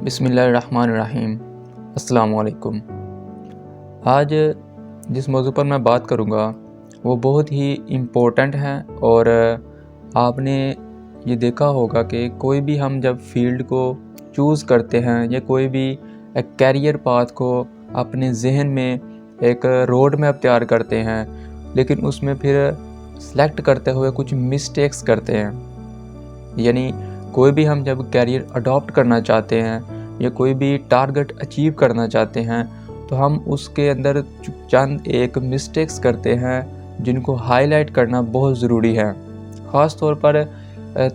बिस्मिल्लाहिर्रहमानिर्रहीम। अस्सलाम वालेकुम। आज जिस मौजू पर मैं बात करूँगा वो बहुत ही इम्पोर्टेंट है और आपने ये देखा होगा कि कोई भी हम जब फील्ड को चूज़ करते हैं या कोई भी एक कैरियर पाथ को अपने जहन में एक रोड मैप तैयार करते हैं, लेकिन उसमें फिर सेलेक्ट करते हुए कुछ मिस्टेक्स करते हैं। यानी कोई भी हम जब कैरियर अडॉप्ट करना चाहते हैं या कोई भी टारगेट अचीव करना चाहते हैं तो हम उसके अंदर चंद एक मिस्टेक्स करते हैं जिनको हाईलाइट करना बहुत ज़रूरी है। ख़ास तौर पर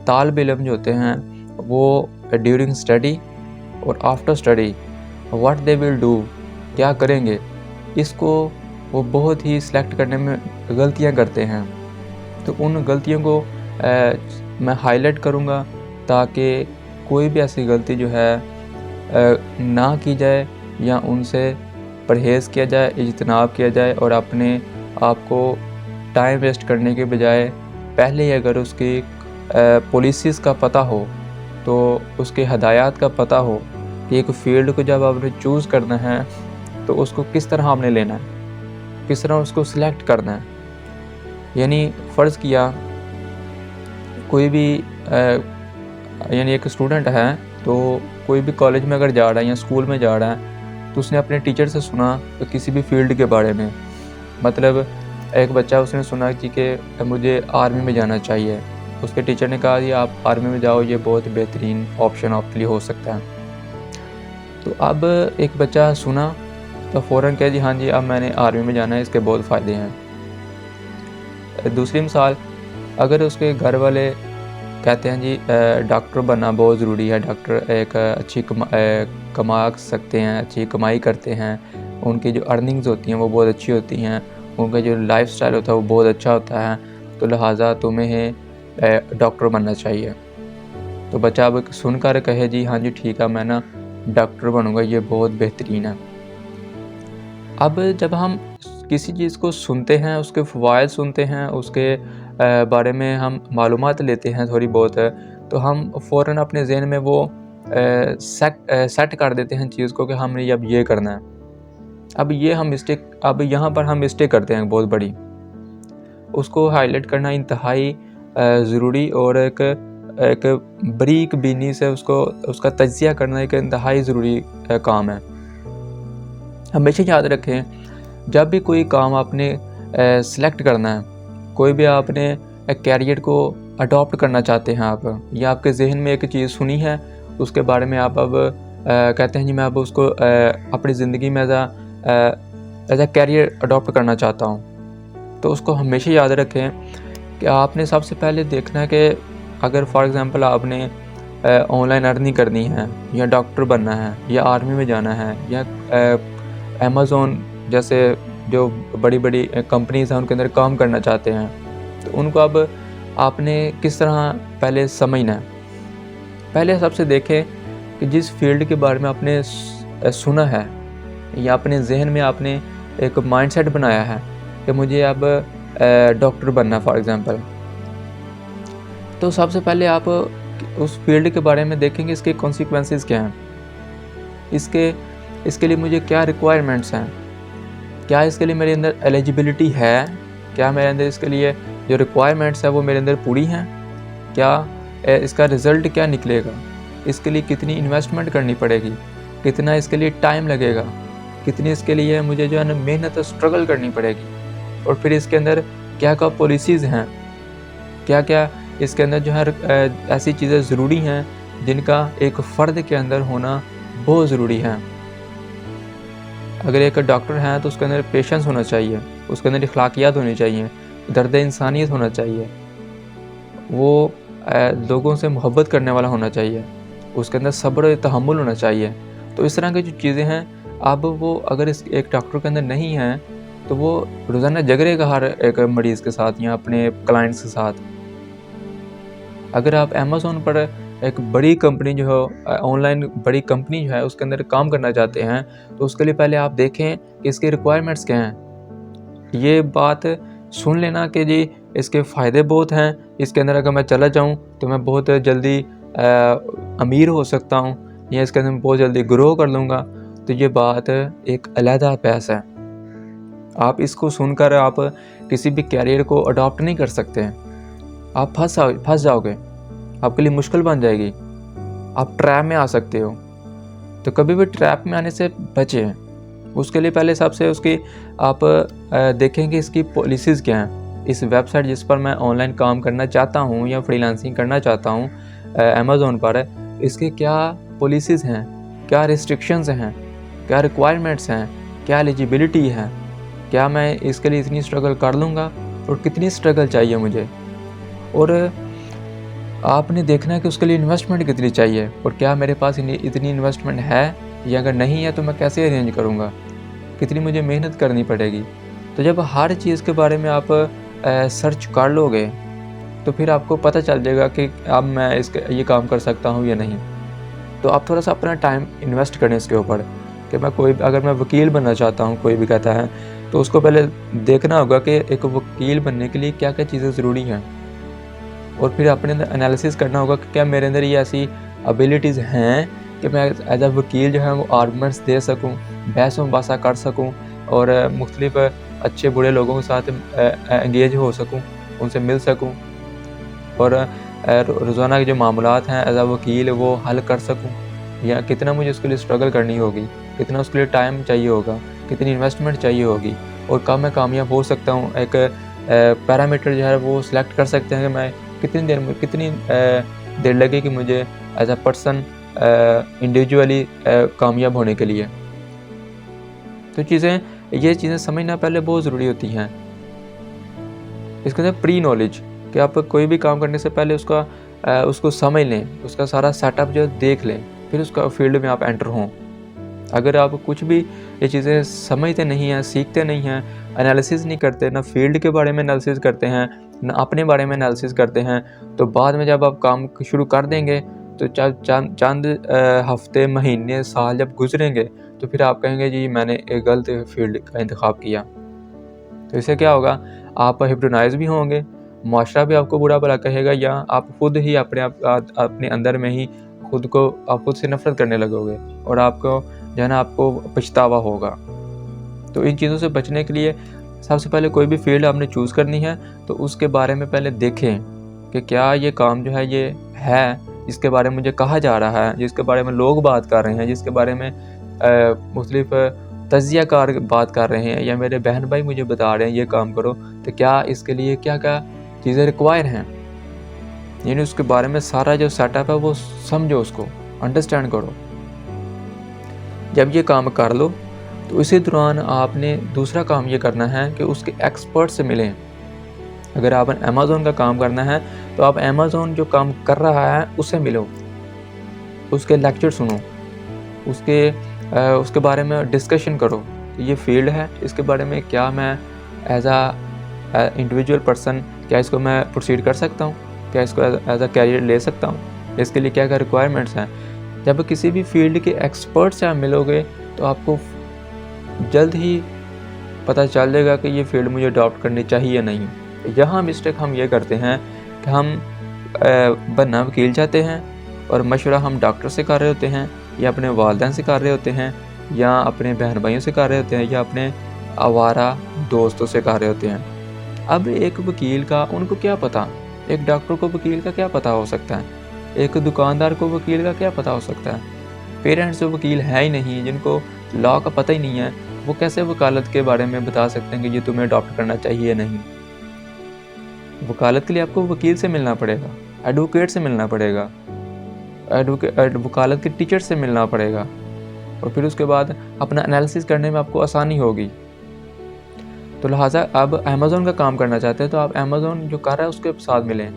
तालिब इल्म जो होते हैं वो ड्यूरिंग स्टडी और after study what they will do, क्या करेंगे, इसको वो बहुत ही सिलेक्ट करने में गलतियां करते हैं। तो उन गलतियों को मैं हाईलाइट करूँगा ताकि कोई भी ऐसी गलती जो है ना की जाए या उनसे परहेज़ किया जाए, इज्तनाब किया जाए और अपने आप को टाइम वेस्ट करने के बजाय पहले ही अगर उसकी पॉलिसीज़ का पता हो तो उसके हदायत का पता हो कि एक फ़ील्ड को जब आपने चूज़ करना है तो उसको किस तरह आपने लेना है, किस तरह उसको सिलेक्ट करना है। यानी फ़र्ज़ किया कोई भी यानी एक स्टूडेंट है तो कोई भी कॉलेज में अगर जा रहा है या स्कूल में जा रहा है तो उसने अपने टीचर से सुना तो किसी भी फील्ड के बारे में, मतलब एक बच्चा उसने सुना कि मुझे आर्मी में जाना चाहिए। उसके टीचर ने कहा कि आप आर्मी में जाओ, ये बहुत बेहतरीन ऑप्शन आपके लिए हो सकता है। तो अब एक बच्चा सुना तो फ़ौरन कहा जी हाँ जी अब मैंने आर्मी में जाना है, इसके बहुत फ़ायदे हैं। दूसरी मिसाल, अगर उसके घर वाले कहते हैं जी डॉक्टर बनना बहुत ज़रूरी है, डॉक्टर एक अच्छी कमा सकते हैं, अच्छी कमाई करते हैं, उनकी जो अर्निंग्स होती हैं वो बहुत अच्छी होती हैं, उनका जो लाइफस्टाइल होता है वो बहुत अच्छा होता है, तो लिहाजा तुम्हें डॉक्टर बनना चाहिए। तो बच्चा अब सुनकर कहे जी हाँ जी ठीक है मैं ना डॉक्टर बनूँगा, ये बहुत बेहतरीन है। अब जब हम किसी चीज़ को सुनते हैं, उसके फ़वाइद सुनते हैं, उसके बारे में हम मालूमात लेते हैं थोड़ी बहुत, तो हम फ़ौरन अपने ज़हन में वो सेट कर देते हैं चीज़ को कि हमने अब ये करना है। अब यहाँ पर हम मिस्टेक करते हैं बहुत बड़ी। उसको हाईलाइट करना इंतहाई ज़रूरी और एक बारीक बीनी से उसका तज्ज़िया करना एक इंतहाई ज़रूरी काम है। हमेशा याद रखें जब भी कोई काम आपने सेलेक्ट करना है, कोई भी आपने कैरियर को अडॉप्ट करना चाहते हैं आप, या आपके जहन में एक चीज़ सुनी है उसके बारे में आप अब कहते हैं जी मैं अब उसको अपनी ज़िंदगी में एज अ कैरियर अडॉप्ट करना चाहता हूँ, तो उसको हमेशा याद रखें कि आपने सबसे पहले देखना है कि अगर फॉर एग्ज़ाम्पल आपने ऑनलाइन अर्निंग करनी है या डॉक्टर बनना है या आर्मी में जाना है या अमेज़न जैसे जो बड़ी बड़ी कंपनीज़ हैं उनके अंदर काम करना चाहते हैं, तो उनको अब आपने किस तरह पहले समझना है। पहले सबसे देखें कि जिस फील्ड के बारे में आपने सुना है या अपने जहन में आपने एक माइंडसेट बनाया है कि मुझे अब डॉक्टर बनना फॉर एग्ज़ाम्पल, तो सबसे पहले आप उस फील्ड के बारे में देखेंगे इसके कॉन्सिक्वेंसेस क्या हैं, इसके लिए मुझे क्या रिक्वायरमेंट्स हैं, क्या इसके लिए मेरे अंदर एलिजिबिलिटी है, क्या मेरे अंदर इसके लिए जो रिक्वायरमेंट्स है वो मेरे अंदर पूरी हैं, क्या इसका रिज़ल्ट क्या निकलेगा, इसके लिए कितनी इन्वेस्टमेंट करनी पड़ेगी, कितना इसके लिए टाइम लगेगा, कितनी इसके लिए मुझे जो है ना मेहनत स्ट्रगल करनी पड़ेगी, और फिर इसके अंदर क्या क्या पॉलिसीज़ हैं, क्या क्या इसके अंदर जो है ऐसी चीज़ें ज़रूरी हैं जिनका एक फ़र्द के अंदर होना बहुत ज़रूरी है। अगर एक डॉक्टर है तो उसके अंदर पेशेंस होना चाहिए, उसके अंदर अखलाकियात होनी चाहिए, दर्द इंसानियत होना चाहिए, वो लोगों से मोहब्बत करने वाला होना चाहिए, उसके अंदर सब्र और तहम्मुल होना चाहिए। तो इस तरह की जो चीज़ें हैं अब वो अगर एक डॉक्टर के अंदर नहीं हैं तो वो रोज़ाना झगड़ेगा हर एक मरीज़ के साथ या अपने क्लाइंट्स के साथ। अगर आप अमेज़न पर एक बड़ी कंपनी जो है ऑनलाइन बड़ी कंपनी जो है उसके अंदर काम करना चाहते हैं तो उसके लिए पहले आप देखें कि इसके रिक्वायरमेंट्स क्या हैं। ये बात सुन लेना कि जी इसके फ़ायदे बहुत हैं, इसके अंदर अगर मैं चला जाऊं तो मैं बहुत जल्दी अमीर हो सकता हूं, या इसके अंदर मैं बहुत जल्दी ग्रो कर लूँगा, तो ये बात एक अलहदा बहस है। आप इसको सुनकर आप किसी भी कैरियर को अडॉप्ट नहीं कर सकते हैं। आप फंस जाओगे, आपके लिए मुश्किल बन जाएगी, आप ट्रैप में आ सकते हो। तो कभी भी ट्रैप में आने से बचें। उसके लिए पहले सबसे उसकी आप देखें कि इसकी पॉलिसीज़ क्या हैं। इस वेबसाइट जिस पर मैं ऑनलाइन काम करना चाहता हूँ या फ्रीलांसिंग करना चाहता हूँ अमेज़न पर, इसके क्या पॉलिसीज़ हैं, क्या रिस्ट्रिक्शंस हैं, क्या रिक्वायरमेंट्स हैं, क्या एलिजिबिलिटी है, क्या मैं इसके लिए इतनी स्ट्रगल कर लूँगा और कितनी स्ट्रगल चाहिए मुझे, और आपने देखना है कि उसके लिए इन्वेस्टमेंट कितनी चाहिए और क्या मेरे पास इतनी इन्वेस्टमेंट है, या अगर नहीं है तो मैं कैसे अरेंज करूँगा, कितनी मुझे मेहनत करनी पड़ेगी। तो जब हर चीज़ के बारे में आप सर्च कर लोगे तो फिर आपको पता चल जाएगा कि अब मैं ये काम कर सकता हूँ या नहीं। तो आप थोड़ा सा अपना टाइम इन्वेस्ट करें इसके ऊपर कि अगर मैं वकील बनना चाहता हूँ, कोई भी कहता है, तो उसको पहले देखना होगा कि एक वकील बनने के लिए क्या क्या चीज़ें ज़रूरी हैं, और फिर अपने अंदर एनालिसिस करना होगा कि क्या मेरे अंदर ये ऐसी एबिलिटीज़ हैं कि मैं एज अ वकील जो है वो आर्गूमेंट्स दे सकूं, बहस मुबासा कर सकूं और मुख्तलिफ अच्छे बुरे लोगों के साथ एंगेज हो सकूं, उनसे मिल सकूं और रोज़ाना के जो मामलात हैं एज अ वकील वो हल कर सकूं, या कितना मुझे उसके लिए स्ट्रगल करनी होगी, कितना उसके लिए टाइम चाहिए होगा, कितनी इन्वेस्टमेंट चाहिए होगी, और कब मैं कामयाब हो सकता हूँ। एक पैरामीटर जो है वो सिलेक्ट कर सकते हैं कि मैं कितनी देर लगेगी मुझे एज अ पर्सन इंडिविजुअली कामयाब होने के लिए। तो ये चीज़ें समझना पहले बहुत ज़रूरी होती हैं। इसके अंदर प्री नॉलेज, कि आप कोई भी काम करने से पहले उसको समझ लें, उसका सारा सेटअप जो देख लें, फिर उसका फील्ड में आप एंटर हों। अगर आप कुछ भी ये चीज़ें समझते नहीं हैं, सीखते नहीं हैं, एनालिसिस नहीं करते, ना फील्ड के बारे में एनालिसिस करते हैं, ना अपने बारे में एनालिसिस करते हैं, तो बाद में जब आप काम शुरू कर देंगे तो चंद हफ्ते, महीने, साल जब गुजरेंगे तो फिर आप कहेंगे जी मैंने एक गलत फील्ड का इंतखाब किया। तो इससे क्या होगा, आप हिप्नोटाइज भी होंगे, माशरा भी आपको बुरा भला कहेगा, या आप खुद ही अपने अंदर में ही आप खुद से नफरत करने लगोगे और आपको जो है ना आपको पछतावा होगा। तो इन चीज़ों से बचने के लिए सबसे पहले कोई भी फील्ड आपने चूज़ करनी है तो उसके बारे में पहले देखें कि क्या ये काम जो है ये है जिसके बारे में मुझे कहा जा रहा है, जिसके बारे में लोग बात कर रहे हैं, जिसके बारे में मुख्तलिफ तज्ज़ियाकार बात कर रहे हैं, या मेरे बहन भाई मुझे बता रहे हैं ये काम करो, तो क्या इसके लिए क्या क्या चीज़ें रिक्वायर हैं, यानी उसके बारे में सारा जो सेटअप है वो समझो, उसको अंडरस्टैंड करो। जब ये काम कर लो तो इसी दौरान आपने दूसरा काम ये करना है कि उसके एक्सपर्ट से मिलें। अगर आपने अमेज़न का काम करना है तो आप अमेज़न जो काम कर रहा है उससे मिलो, उसके लेक्चर सुनो, उसके बारे में डिस्कशन करो कि ये फील्ड है, इसके बारे में क्या मैं एज आ इंडिविजुअल पर्सन क्या इसको मैं प्रोसीड कर सकता हूँ, क्या इसको एज अ कैरियर ले सकता हूँ, इसके लिए क्या क्या रिक्वायरमेंट्स हैं। जब किसी भी फील्ड के एक्सपर्ट से आप मिलोगे तो आपको जल्द ही पता चल जाएगा कि ये फील्ड मुझे अडॉप्ट करनी चाहिए या नहीं। यहाँ मिस्टेक हम ये करते हैं कि हम बनना वकील चाहते हैं और मशवरा हम डॉक्टर से कर रहे होते हैं, या अपने वालिदैन से कर रहे होते हैं, या अपने बहन भाइयों से कर रहे होते हैं, या अपने आवारा दोस्तों से कर रहे होते हैं। अब एक वकील का उनको क्या पता, एक डॉक्टर को वकील का क्या पता हो सकता है, एक दुकानदार को वकील का क्या पता हो सकता है। पेरेंट्स जो वकील है ही नहीं, जिनको लॉ का पता ही नहीं है, वो कैसे वकालत के बारे में बता सकते हैं कि ये तुम्हें अडॉप्ट करना चाहिए या नहीं। वकालत के लिए आपको वकील से मिलना पड़ेगा, एडवोकेट से मिलना पड़ेगा, वकालत के टीचर से मिलना पड़ेगा, और फिर उसके बाद अपना एनालिसिस करने में आपको आसानी होगी। तो लिहाजा अब अमेज़न का काम करना चाहते हैं तो आप अमेज़न जो कर रहा है उसके साथ मिलें।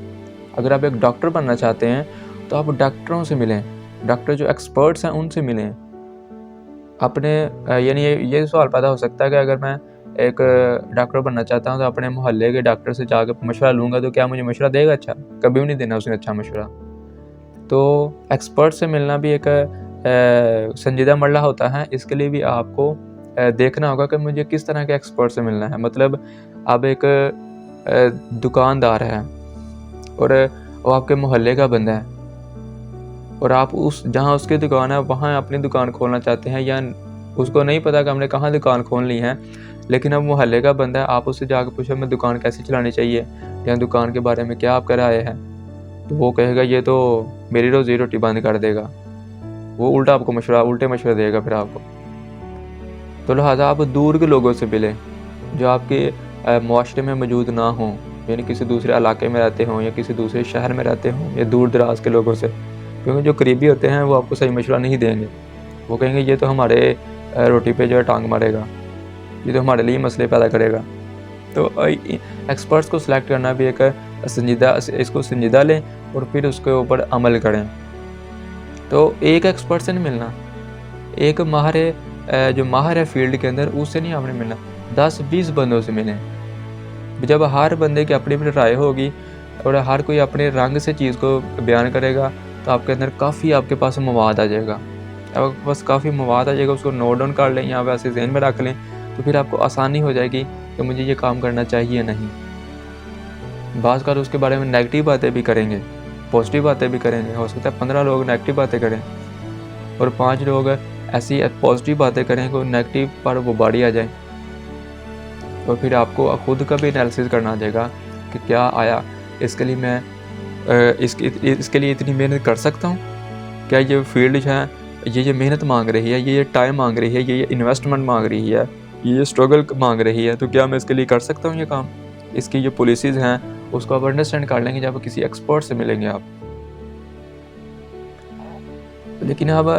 अगर आप एक डॉक्टर बनना चाहते हैं तो आप डॉक्टरों से मिलें, डॉक्टर जो एक्सपर्ट्स हैं उनसे मिलें। अपने यानी ये सवाल पैदा हो सकता है कि अगर मैं एक डॉक्टर बनना चाहता हूँ तो अपने मोहल्ले के डॉक्टर से जाकर मशवरा लूँगा तो क्या मुझे मशवरा देगा अच्छा? कभी भी नहीं देना उसने अच्छा मशवरा। तो एक्सपर्ट से मिलना भी एक संजीदा मरला होता है। इसके लिए भी आपको देखना होगा कि मुझे किस तरह के एक्सपर्ट से मिलना है। मतलब अब एक दुकानदार है और वो आपके मोहल्ले का बंदा है, और आप उस जहाँ उसकी दुकान है वहाँ अपनी दुकान खोलना चाहते हैं, या उसको नहीं पता कि हमने कहाँ दुकान खोलनी है, लेकिन अब मोहल्ले का बंदा है, आप उससे जाकर पूछो मैं दुकान कैसे चलानी चाहिए या दुकान के बारे में क्या आपका राय है, तो वो कहेगा ये तो मेरी रोज़ी रोटी बंद कर देगा। वो उल्टा आपको उल्टे मशवरे देगा फिर आपको। तो लिहाजा आप दूर के लोगों से मिलें जो आपके मुआशरे में मौजूद ना हों, यानी किसी दूसरे इलाके में रहते हों या किसी दूसरे शहर में रहते हों या दूर दराज के लोगों से, क्योंकि जो करीबी होते हैं वो आपको सही मशवरा नहीं देंगे। वो कहेंगे ये तो हमारे रोटी पे जो है टांग मारेगा, ये तो हमारे लिए मसले पैदा करेगा। तो एक्सपर्ट्स को सिलेक्ट करना भी एक इसको संजीदा लें और फिर उसके ऊपर अमल करें। तो एक एक्सपर्ट से नहीं मिलना, एक जो माहिर है फील्ड के अंदर उससे नहीं आपने मिलना, 10-20 बंदों से मिलें। जब हर बंदे की अपनी अपनी राय होगी और हर कोई अपने रंग से चीज़ को बयान करेगा, तो आपके अंदर काफ़ी आपके पास मवाद आ जाएगा। आपके पास काफ़ी मवाद आ जाएगा, उसको नोट डाउन कर लें या वैसे ज़हन में रख लें, तो फिर आपको आसानी हो जाएगी कि मुझे ये काम करना चाहिए नहीं। बाज़ का उसके बारे में नेगेटिव बातें भी करेंगे, पॉजिटिव बातें भी करेंगे। हो सकता है 15 लोग नेगेटिव बातें करें और 5 लोग ऐसी पॉजिटिव बातें करें कि नेगेटिव पर वो बारी आ जाए। तो फिर आपको खुद का भी एनालिसिस करना पड़ेगा कि क्या आया, इसके लिए मैं इसके लिए इतनी मेहनत कर सकता हूँ? क्या ये फील्ड जो है ये मेहनत मांग रही है, ये टाइम मांग रही है, ये इन्वेस्टमेंट मांग रही है, ये स्ट्रगल मांग रही है, तो क्या मैं इसके लिए कर सकता हूँ ये काम? इसकी जो पॉलिसीज़ हैं उसको आप अंडरस्टैंड कर लेंगे जब किसी एक्सपर्ट से मिलेंगे आप। लेकिन अब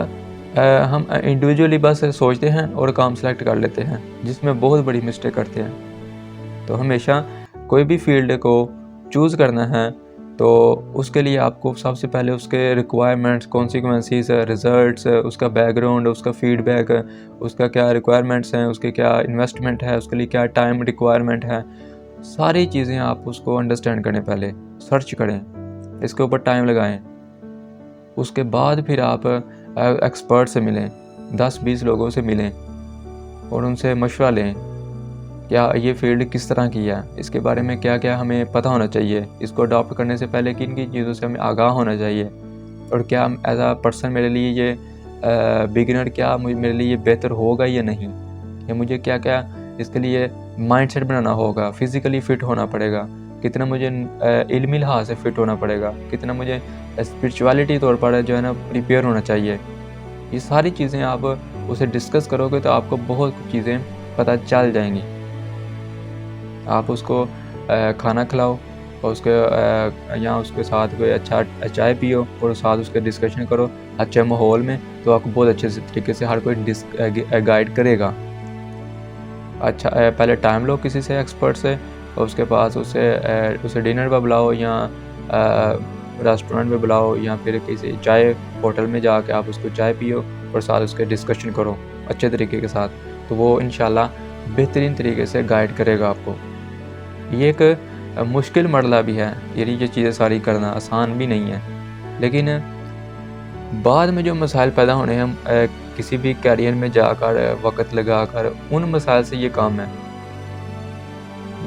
हम इंडिविजुअली बस सोचते हैं और काम सेलेक्ट कर लेते हैं, जिसमें बहुत बड़ी मिस्टेक करते हैं। तो हमेशा कोई भी फील्ड को चूज़ करना है तो उसके लिए आपको सबसे पहले उसके रिक्वायरमेंट्स, कॉन्सिक्वेंसेस, रिज़ल्ट्स, उसका बैकग्राउंड, उसका फीडबैक, उसका क्या रिक्वायरमेंट्स हैं, उसके क्या इन्वेस्टमेंट है, उसके लिए क्या टाइम रिक्वायरमेंट है, सारी चीज़ें आप उसको अंडरस्टैंड करें, पहले सर्च करें, इसके ऊपर टाइम लगाएं। उसके बाद फिर आप एक्सपर्ट से मिलें, 10-20 लोगों से मिलें और उनसे मशवरा लें, क्या ये फील्ड किस तरह की है, इसके बारे में क्या क्या हमें पता होना चाहिए, इसको अडॉप्ट करने से पहले किन किन चीज़ों से हमें आगाह होना चाहिए, और क्या एज आ पर्सन मेरे लिए ये बिगिनर क्या मेरे लिए बेहतर होगा या नहीं, या मुझे क्या क्या इसके लिए माइंडसेट बनाना होगा, फिज़िकली फ़िट होना पड़ेगा, कितना मुझे इल्मी लिहाज से फ़िट होना पड़ेगा, कितना मुझे स्पिरिचुअलिटी तौर पर जो है ना प्रिपेयर होना चाहिए। ये सारी चीज़ें आप उसे डिस्कस करोगे तो आपको बहुत कुछ चीज़ें पता चल जाएंगी। आप उसको खाना खिलाओ और या उसके साथ कोई अच्छा चाय पियो और साथ उसके डिस्कशन करो अच्छे माहौल में, तो आपको बहुत अच्छे तरीके से हर कोई गाइड करेगा। अच्छा पहले टाइम लो किसी से, एक्सपर्ट से, और उसके पास उसे डिनर पर बुलाओ या रेस्टोरेंट में बुलाओ या फिर किसी चाय होटल में जाके आप उसको चाय पियो और साथ उसके डिस्कशन करो अच्छे तरीके के साथ, तो वो इंशाल्लाह बेहतरीन तरीके से गाइड करेगा आपको। ये एक मुश्किल मरला भी है, ये चीज़ें सारी करना आसान भी नहीं है, लेकिन बाद में जो मसाइल पैदा होने हैं किसी भी कैरियर में जाकर वक्त लगाकर, उन मसाइल से ये काम है।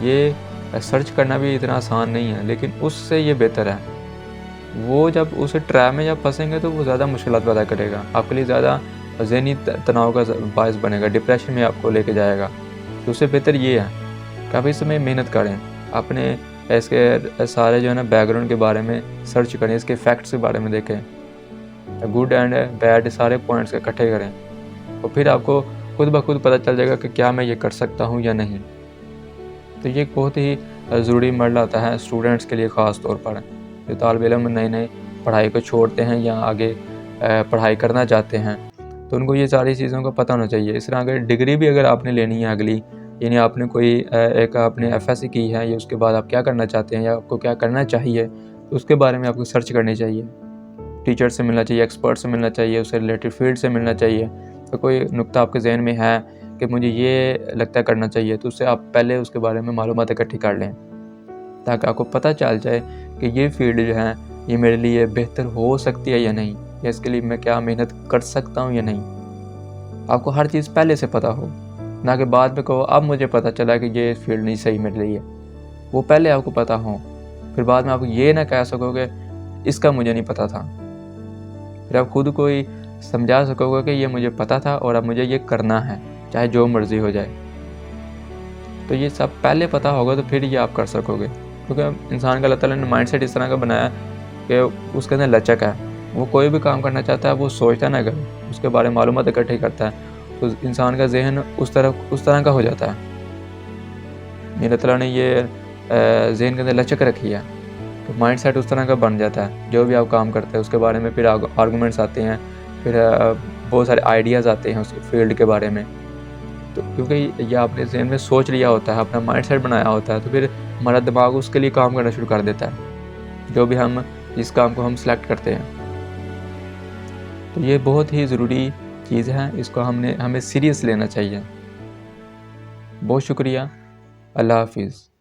ये सर्च करना भी इतना आसान नहीं है, लेकिन उससे ये बेहतर है। वो जब उस ट्रैप में जब फंसेंगे तो वो ज़्यादा मुश्किलात पैदा करेगा, आपके लिए ज़्यादा ज़हनी तनाव का बायस बनेगा, डिप्रेशन में आपको लेके जाएगा। तो उससे बेहतर ये है कि आप इसमें मेहनत करें, अपने इसके सारे जो है ना बैकग्राउंड के बारे में सर्च करें, इसके फैक्ट्स के बारे में देखें, गुड एंड बैड सारे पॉइंट्स इकट्ठे करें, और फिर आपको खुद ब खुद पता चल जाएगा कि क्या मैं ये कर सकता हूँ या नहीं। तो ये एक बहुत ही ज़रूरी मरला होता है स्टूडेंट्स के लिए, ख़ास तौर पर जो तालिब इल्म नए पढ़ाई को छोड़ते हैं या आगे पढ़ाई करना चाहते हैं, तो उनको ये सारी चीज़ों का पता होना चाहिए। इस तरह अगर डिग्री भी अगर आपने लेनी है अगली, यानी आपने कोई एक आपने एफएससी की है या उसके बाद आप क्या करना चाहते हैं या आपको क्या करना चाहिए, तो उसके बारे में आपको सर्च करनी चाहिए, टीचर से मिलना चाहिए, एक्सपर्ट से मिलना चाहिए, उससे रिलेटेड फील्ड से मिलना चाहिए। तो कोई नुक्ता आपके जहन में है कि मुझे ये लगता है करना चाहिए, तो उससे आप पहले उसके बारे में मालूमात इकट्ठी कर लें, ताकि आपको पता चल जाए कि ये फील्ड जो है ये मेरे लिए बेहतर हो सकती है या नहीं, या इसके लिए मैं क्या मेहनत कर सकता हूँ या नहीं। आपको हर चीज़ पहले से पता हो, ना कि बाद में कहो अब मुझे पता चला कि ये फील्ड नहीं सही मेरे लिए। वो पहले आपको पता हो, फिर बाद में आप ये ना कह सकोगे इसका मुझे नहीं पता था। फिर आप खुद को ही समझा सकोगे कि ये मुझे पता था और अब मुझे ये करना है, चाहे जो मर्ज़ी हो जाए। तो ये सब पहले पता होगा तो फिर ये आप कर सकोगे, क्योंकि इंसान का अल्लाह ताला ने माइंडसेट इस तरह का बनाया कि उसके अंदर लचक है। वो कोई भी काम करना चाहता है, वो सोचता है ना, अगर उसके बारे में मालूमात इकट्ठी करता है तो इंसान का ज़हन उस तरह का हो जाता है। अल्लाह ताला ने ये ज़हन के अंदर लचक रखी है, तो माइंडसेट उस तरह का बन जाता है। जो भी आप काम करते हैं उसके बारे में फिर आर्गूमेंट्स आते हैं, फिर बहुत सारे आइडियाज़ आते हैं उस फील्ड के बारे में। तो क्योंकि ये आपने ज़हन में सोच लिया होता है, अपना माइंडसेट बनाया होता है, तो फिर हमारा दिमाग उसके लिए काम करना शुरू कर देता है, जो भी हम जिस काम को हम सेलेक्ट करते हैं। तो ये बहुत ही ज़रूरी चीज़ है, इसको हमें सीरियस लेना चाहिए। बहुत शुक्रिया। अल्लाह हाफ़िज़।